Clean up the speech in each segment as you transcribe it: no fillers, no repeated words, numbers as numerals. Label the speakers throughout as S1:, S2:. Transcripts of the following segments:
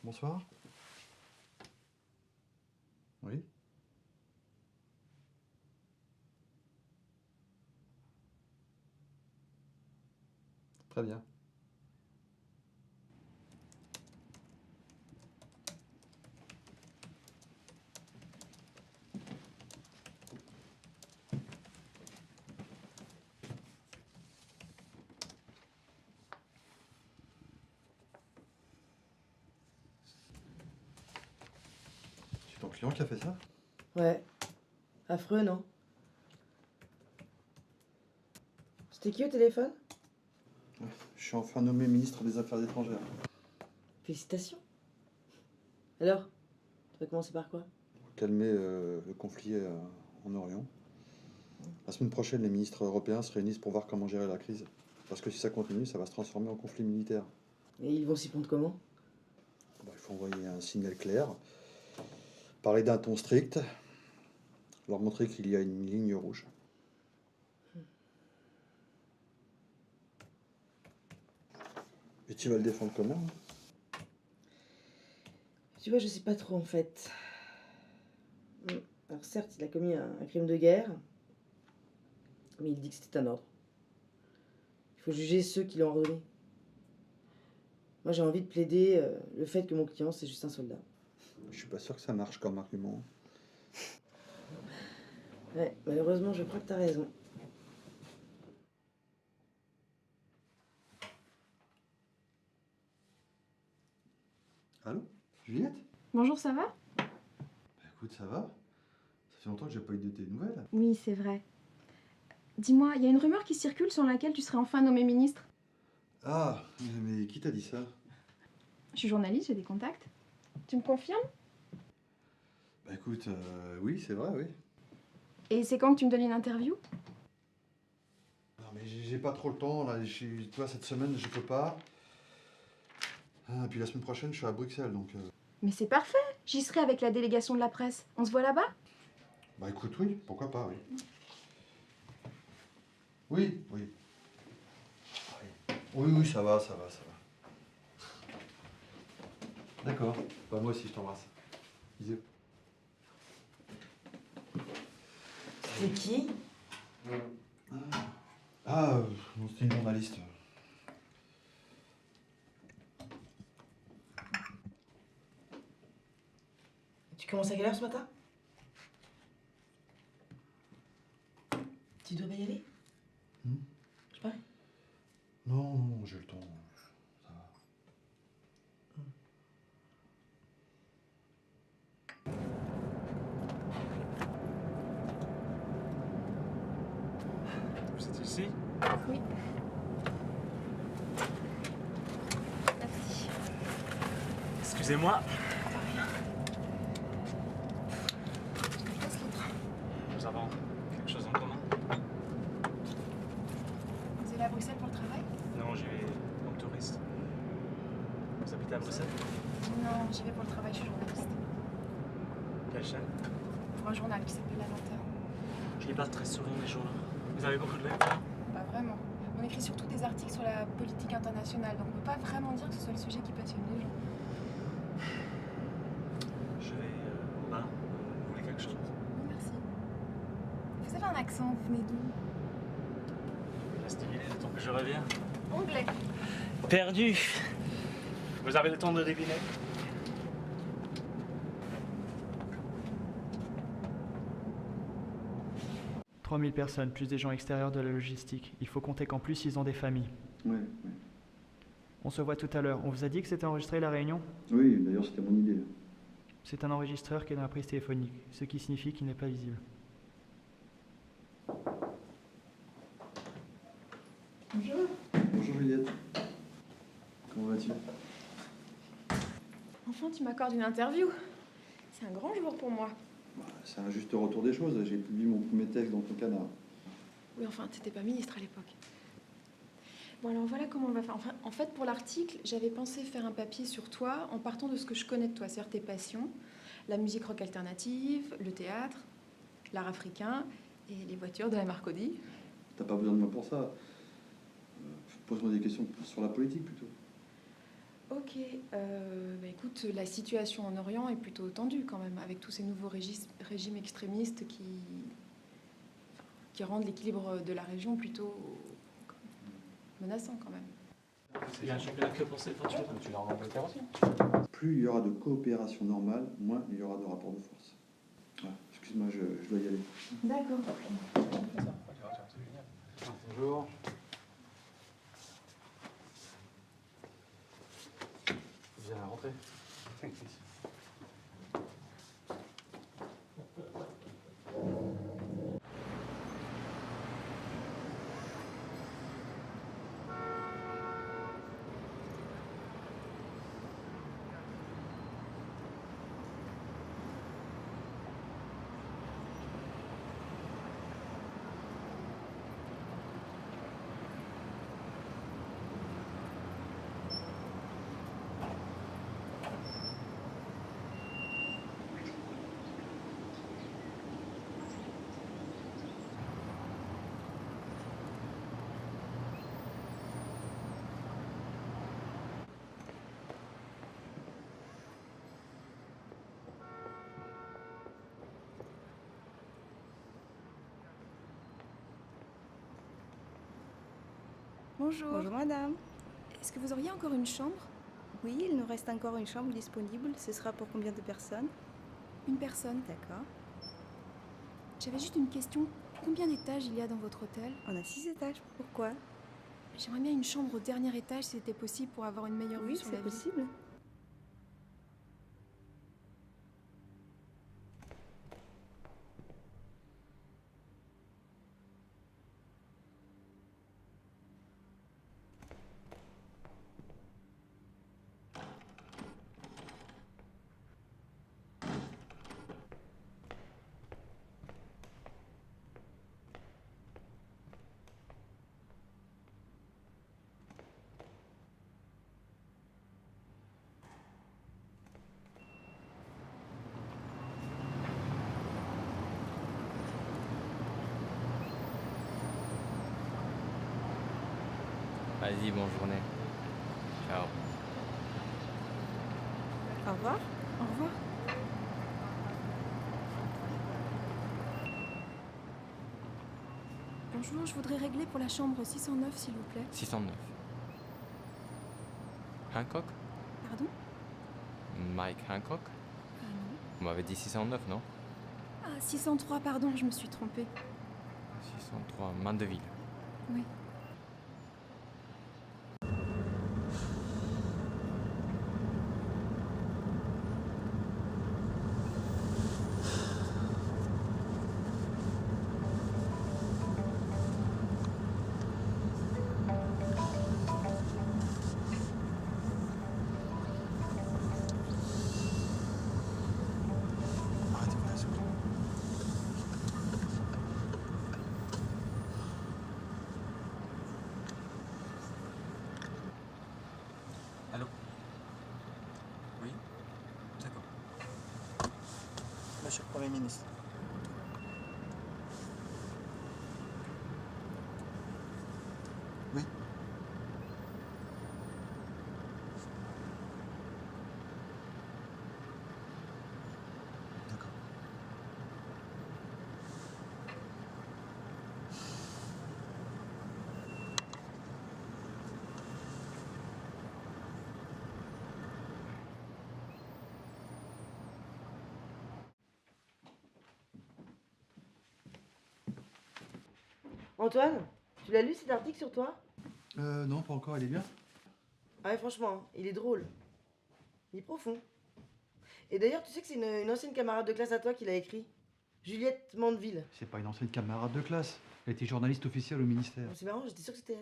S1: Bonsoir. Oui. Très bien. C'est ton client qui a fait ça?
S2: Ouais. Affreux, non? C'était qui au téléphone?
S1: Je suis enfin nommé ministre des Affaires étrangères.
S2: Félicitations. Alors, tu vas commencer par quoi?
S1: Calmer le conflit en Orient. La semaine prochaine, les ministres européens se réunissent pour voir comment gérer la crise. Parce que si ça continue, ça va se transformer en conflit militaire.
S2: Et ils vont s'y prendre comment?
S1: Il faut envoyer un signal clair, parler d'un ton strict, leur montrer qu'il y a une ligne rouge. Et tu vas le défendre comment?
S2: Tu vois, je sais pas trop en fait. Alors certes, il a commis un crime de guerre, mais il dit que c'était un ordre. Il faut juger ceux qui l'ont ordonné. Moi, j'ai envie de plaider le fait que mon client, c'est juste un soldat.
S1: Je suis pas sûr que ça marche comme argument.
S2: Ouais, malheureusement, je crois que t'as raison.
S1: Allô? Juliette?
S3: Bonjour, ça va?
S1: Bah écoute, ça va? Ça fait longtemps que j'ai pas eu de tes nouvelles.
S3: Oui, c'est vrai. Dis-moi, il y a une rumeur qui circule sur laquelle tu serais enfin nommé ministre.
S1: Ah, mais qui t'a dit ça?
S3: Je suis journaliste, j'ai des contacts. Tu me confirmes?
S1: Bah écoute, oui, c'est vrai, oui.
S3: Et c'est quand que tu me donnes une interview?
S1: Non mais j'ai pas trop le temps, là, tu vois, cette semaine, je peux pas. Ah, puis la semaine prochaine, je suis à Bruxelles, donc...
S3: Mais c'est parfait, j'y serai avec la délégation de la presse. On se voit là-bas?
S1: Bah écoute, oui, pourquoi pas, oui. Oui, oui. Oui, oui, ça va, ça va, ça va. D'accord. Bah moi aussi, je t'embrasse. Bisous.
S2: C'est qui?
S1: Ah, c'était une journaliste.
S2: Tu commences à quelle heure ce matin? Tu dois y aller? Je parie.
S1: Non, non, j'ai le temps. Ça va.
S4: Vous êtes ici?
S3: Oui. Merci.
S4: Excusez-moi. Nous avons quelque chose en commun.
S3: Vous allez à Bruxelles pour le travail?
S4: Non, j'y vais comme touriste. Vous habitez à Bruxelles?
S3: Non, j'y vais pour le travail, je suis journaliste.
S4: Quelle chaîne?
S3: Pour un journal qui s'appelle La Lanterne.
S4: Je lis pas très souvent les journaux. Vous avez beaucoup de lecteurs?
S3: Pas vraiment. On écrit surtout des articles sur la politique internationale, donc on peut pas vraiment dire que ce soit le sujet qui passionne les gens.
S4: Je vais au bar. Vous voulez quelque chose?
S3: Non, merci. Vous avez un accent, vous venez d'où?
S4: Il reste 10 minutes, le temps que je reviens.
S3: Anglais.
S4: Perdu! Vous avez le temps de deviner? « 3000 personnes, plus des gens extérieurs de la logistique. Il faut compter qu'en plus, ils ont des familles.
S1: Ouais, ouais.
S4: On se voit tout à l'heure. On vous a dit que c'était enregistré la réunion?
S1: Oui, d'ailleurs, c'était mon idée.
S4: C'est un enregistreur qui est dans la prise téléphonique, ce qui signifie qu'il n'est pas visible.
S1: Bonjour. Bonjour Juliette. Comment vas-tu?
S3: Enfin, tu m'accordes une interview. C'est un grand jour pour moi.
S1: Bah, c'est un juste retour des choses. J'ai publié mon premier texte dans ton canard.
S3: Oui, enfin, t'étais pas ministre à l'époque. Bon, alors voilà comment on va faire. Enfin, en fait, pour l'article, j'avais pensé faire un papier sur toi en partant de ce que je connais de toi, c'est-à-dire tes passions, la musique rock alternative, le théâtre, l'art africain et les voitures de la marque Audi.
S1: T'as pas besoin de moi pour ça. Pose-moi des questions sur la politique plutôt.
S3: Ok, bah écoute, la situation en Orient est plutôt tendue quand même, avec tous ces nouveaux régimes extrémistes qui rendent l'équilibre de la région plutôt menaçant quand même.
S5: Il y a un championnat que pour cette voiture, donc tu l'as en Angleterre aussi.
S1: Plus il y aura de coopération normale, moins il y aura de rapport de force. Ah, excuse-moi, je dois y aller.
S3: D'accord.
S5: C'est génial. Bonjour. Bien rentré.
S3: Bonjour.
S6: Bonjour madame.
S3: Est-ce que vous auriez encore une chambre?
S6: Oui, il nous reste encore une chambre disponible. Ce sera pour combien de personnes?
S3: Une personne.
S6: D'accord.
S3: J'avais juste une question. Combien d'étages il y a dans votre hôtel?
S6: On a 6 étages. Pourquoi?
S3: J'aimerais bien une chambre au dernier étage si c'était possible pour avoir une meilleure vue
S6: Oui,
S3: sur
S6: c'est
S3: la ville.
S6: possible.
S7: Vas-y, bonne journée. Ciao.
S6: Au revoir.
S3: Au revoir. Bonjour, je voudrais régler pour la chambre 609 s'il vous plaît.
S7: 609. Hancock?
S3: Pardon?
S7: Mike Hancock?
S3: Non.
S7: Vous m'avez dit 609, non?
S3: Ah, 603, pardon, je me suis trompée.
S7: 603, Mandeville.
S3: Oui.
S1: Arrêtez-vous là, s'il vous plaît.
S8: Allô? Oui? D'accord. Monsieur le Premier ministre. Oui? D'accord.
S2: Antoine, tu l'as lu cet article sur toi?
S1: Non, pas encore, il est bien.
S2: Ah ouais, franchement, hein, il est drôle. Il est profond. Et d'ailleurs, tu sais que c'est une ancienne camarade de classe à toi qui l'a écrit. Juliette Mandeville.
S9: C'est pas une ancienne camarade de classe. Elle était journaliste officielle au ministère.
S2: C'est marrant, j'étais sûre que c'était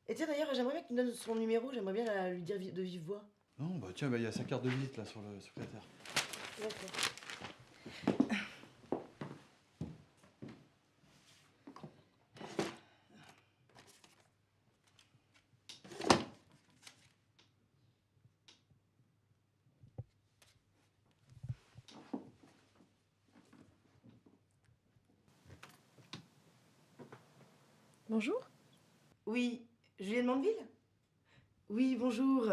S2: elle. Et tiens, d'ailleurs, j'aimerais bien qu'il me donne son numéro, j'aimerais bien lui dire de vive voix.
S1: Non, bah tiens, il y a sa carte de visite là sur le secrétaire.
S2: D'accord.
S3: Bonjour.
S2: Oui, Julienne Mandeville? Oui, bonjour.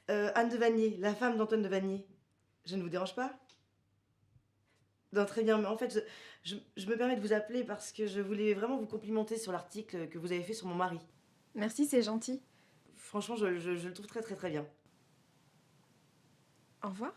S2: Anne de Vanier, la femme d'Antoine de Vanier. Je ne vous dérange pas? Non, très bien, mais en fait, je me permets de vous appeler parce que je voulais vraiment vous complimenter sur l'article que vous avez fait sur mon mari.
S3: Merci, c'est gentil.
S2: Franchement, je le trouve très très très bien.
S3: Au revoir.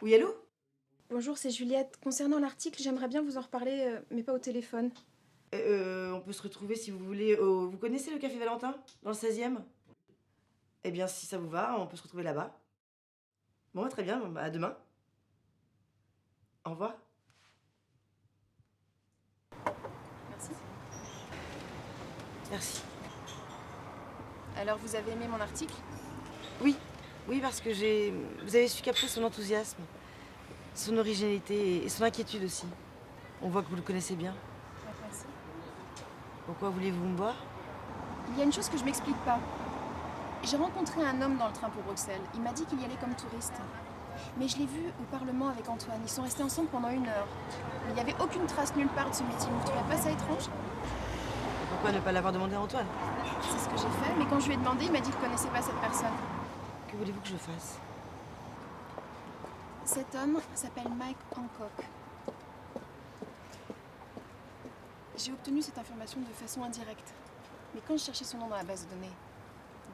S2: Oui, allô?
S3: Bonjour, c'est Juliette. Concernant l'article, j'aimerais bien vous en reparler, mais pas au téléphone.
S2: On peut se retrouver si vous voulez. Vous connaissez le Café Valentin, dans le 16e? Eh bien, si ça vous va, on peut se retrouver là-bas. Bon, très bien, à demain. Au revoir.
S3: Merci.
S2: Merci.
S3: Alors, vous avez aimé mon article?
S2: Oui, oui, parce que vous avez su capter son enthousiasme, son originalité et son inquiétude aussi. On voit que vous le connaissez bien.
S3: Merci.
S2: Pourquoi voulez-vous me voir?
S3: Il y a une chose que je m'explique pas. J'ai rencontré un homme dans le train pour Bruxelles. Il m'a dit qu'il y allait comme touriste. Mais je l'ai vu au Parlement avec Antoine. Ils sont restés ensemble pendant 1 heure. Mais il n'y avait aucune trace nulle part de ce meeting. Vous trouvez pas ça étrange?
S2: Pourquoi ne pas l'avoir demandé à Antoine?
S3: C'est ce que j'ai fait, mais quand je lui ai demandé, il m'a dit qu'il ne connaissait pas cette personne.
S2: Que voulez-vous que je fasse?
S3: Cet homme s'appelle Mike Hancock. J'ai obtenu cette information de façon indirecte. Mais quand je cherchais son nom dans la base de données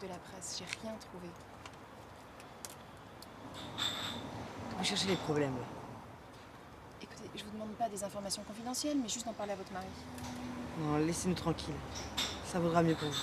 S3: de la presse, j'ai rien trouvé.
S2: Vous cherchez les problèmes, là.
S3: Écoutez, je vous demande pas des informations confidentielles, mais juste d'en parler à votre mari.
S2: Non, laissez-nous tranquilles. Ça vaudra mieux pour vous.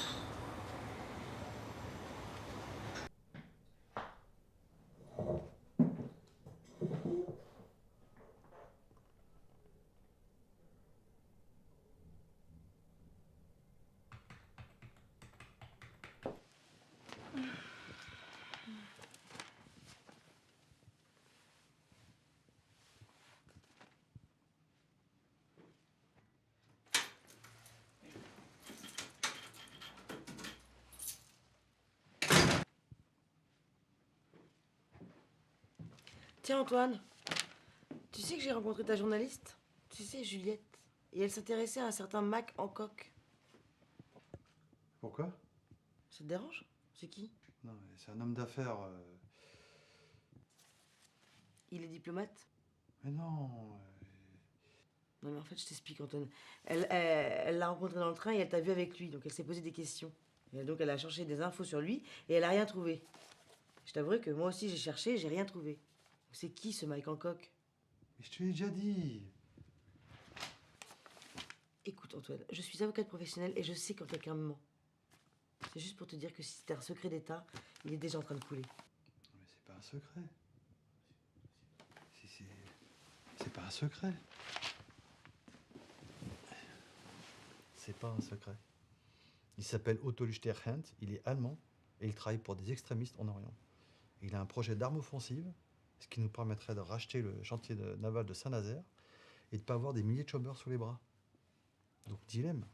S2: Tiens, Antoine, tu sais que j'ai rencontré ta journaliste? Tu sais, Juliette. Et elle s'intéressait à un certain Mac Hancock.
S1: Pourquoi?
S2: Ça te dérange? C'est qui?
S1: Non, mais c'est un homme d'affaires.
S2: Il est diplomate?
S1: Mais non.
S2: Non, mais en fait, je t'explique, Antoine. Elle l'a rencontré dans le train et elle t'a vu avec lui, donc elle s'est posé des questions. Et donc elle a cherché des infos sur lui et elle a rien trouvé. Je t'avouerai que moi aussi j'ai cherché et j'ai rien trouvé. C'est qui ce Mike Hancock?
S1: Mais je te l'ai déjà dit.
S2: Écoute, Antoine, je suis avocate professionnelle et je sais quand quelqu'un me ment. C'est juste pour te dire que si c'était un secret d'État, il est déjà en train de couler.
S1: Mais c'est pas un secret. C'est pas un secret. C'est pas un secret. Il s'appelle Otto Luchterhand, il est allemand et il travaille pour des extrémistes en Orient. Il a un projet d'arme offensive, ce qui nous permettrait de racheter le chantier naval de Saint-Nazaire et de ne pas avoir des milliers de chômeurs sous les bras. Donc dilemme,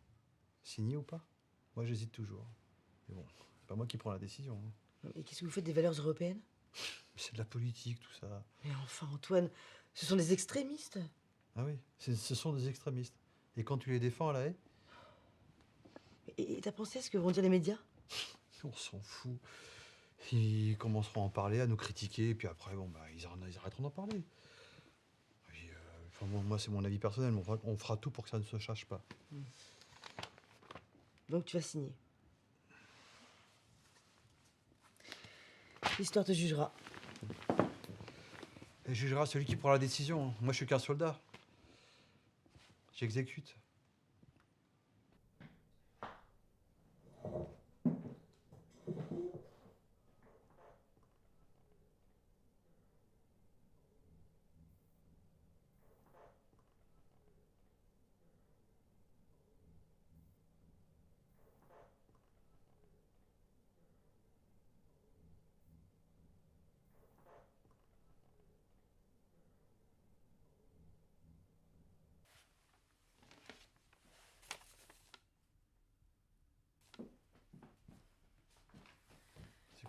S1: signer ou pas? Moi j'hésite toujours. Mais bon, c'est pas moi qui prends la décision.
S2: Et qu'est-ce que vous faites des valeurs européennes?
S1: C'est de la politique tout ça.
S2: Mais enfin, Antoine, ce sont des extrémistes.
S1: Ah oui, ce sont des extrémistes. Et quand tu les défends à la haie,
S2: Et t'as pensé à ce que vont dire les médias?
S1: on s'en fout. Ils commenceront à en parler, à nous critiquer, et puis après, bon, bah, ils arrêteront d'en parler. Puis, enfin, moi, c'est mon avis personnel, mais on fera tout pour que ça ne se sache pas.
S2: Donc tu vas signer. L'histoire te jugera.
S1: Et jugera celui qui prend la décision. Hein. Moi, je suis qu'un soldat. J'exécute.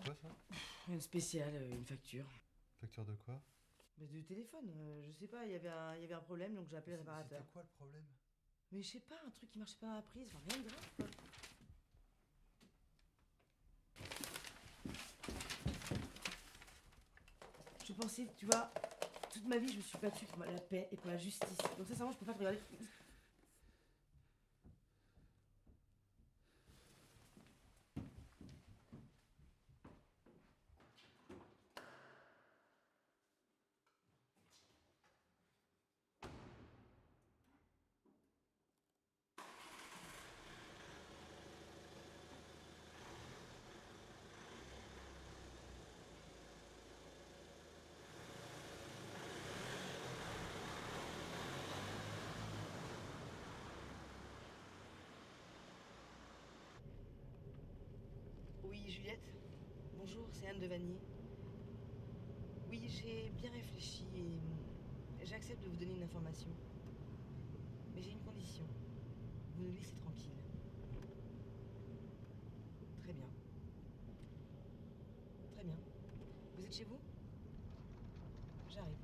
S1: quoi ça?
S2: Rien de spécial, une facture.
S1: Facture de quoi?
S2: Mais de téléphone, je sais pas, il y avait un problème donc j'ai appelé le réparateur.
S1: C'était quoi le problème?
S2: Mais je sais pas, un truc qui marchait pas dans la prise, enfin rien de grave quoi. Je pensais, tu vois, toute ma vie je me suis battue pour la paix et pour la justice. Donc sincèrement je peux pas te regarder. Oui, Juliette. Bonjour, c'est Anne de Vanier. Oui, j'ai bien réfléchi et j'accepte de vous donner une information. Mais j'ai une condition. Vous nous laissez tranquille. Très bien. Très bien. Vous êtes chez vous? J'arrive.